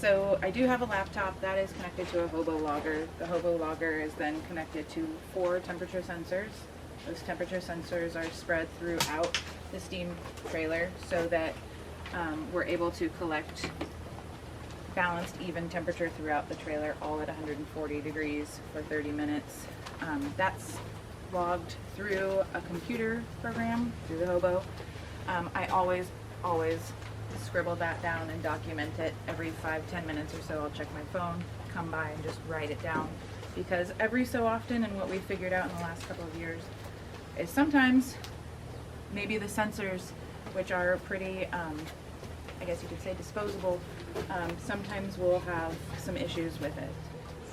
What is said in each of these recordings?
so I do have a laptop that is connected to a hobo logger. The hobo logger is then connected to 4 temperature sensors. Those temperature sensors are spread throughout the steam trailer so that we're able to collect balanced, even temperature throughout the trailer, all at 140 degrees for 30 minutes. That's logged through a computer program, through the hobo. I always scribble that down and document it. Every 5-10 minutes or so I'll check my phone, come by and just write it down, because every so often, and what we figured out in the last couple of years, is sometimes maybe the sensors, which are pretty I guess you could say disposable, sometimes we'll have some issues with it.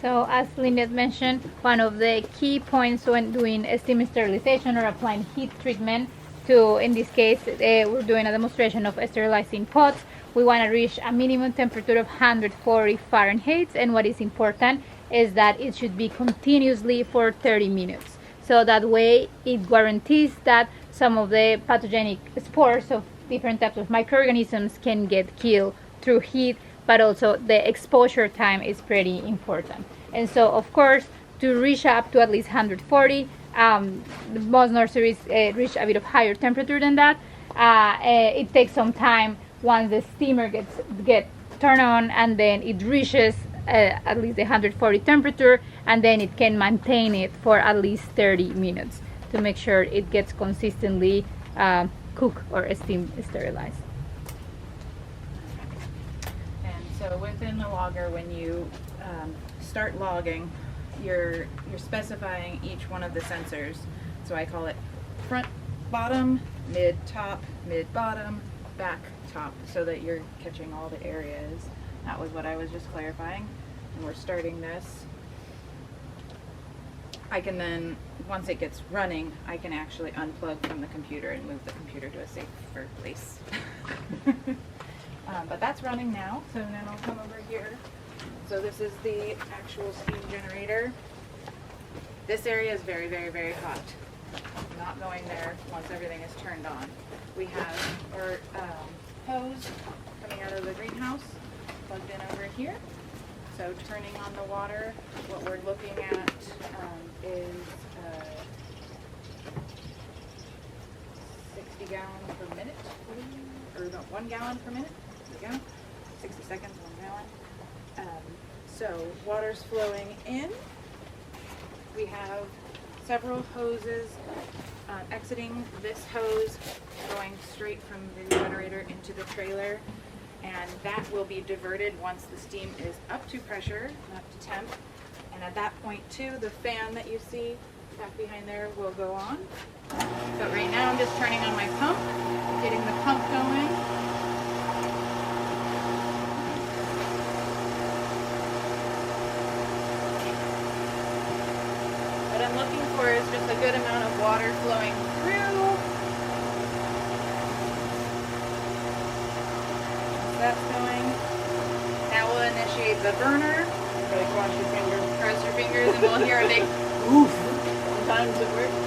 So as Lynette mentioned, one of the key points when doing steam sterilization or applying heat treatment to, in this case, we're doing a demonstration of sterilizing pots. We want to reach a minimum temperature of 140 Fahrenheit, and what is important is that it should be continuously for 30 minutes. So that way it guarantees that some of the pathogenic spores of different types of microorganisms can get killed through heat, but also the exposure time is pretty important. And so of course, to reach up to at least 140, most nurseries reach a bit of higher temperature than that. It takes some time once the steamer gets turned on, and then it reaches at least the 140 temperature, and then it can maintain it for at least 30 minutes to make sure it gets consistently cooked or steam sterilized. And so within the logger, when you start logging, you're specifying each one of the sensors. So I call it front bottom, mid top, mid bottom, back top, so that you're catching all the areas. That was what I was just clarifying. And we're starting this. I can then, once it gets running, I can actually unplug from the computer and move the computer to a safer place. But that's running now, so now I'll come over here. So this is the actual steam generator. This area is very, very, very hot. I'm not going there once everything is turned on. We have our hose coming out of the greenhouse plugged in over here. So turning on the water, what we're looking at is 60 gallons per minute, or no, 1 gallon per minute. There we go. 60 seconds, 1 gallon. So water's flowing in. We have several hoses exiting this hose, going straight from the generator into the trailer, and that will be diverted once the steam is up to pressure, up to temp. And at that point too, the fan that you see back behind there will go on. But right now I'm just turning on my pump, getting the pump going. What I'm looking for is just a good amount of water flowing through. That's going. Now we'll initiate the burner. Really cross your fingers. Cross your fingers and we'll hear a big oof. Sometimes it works.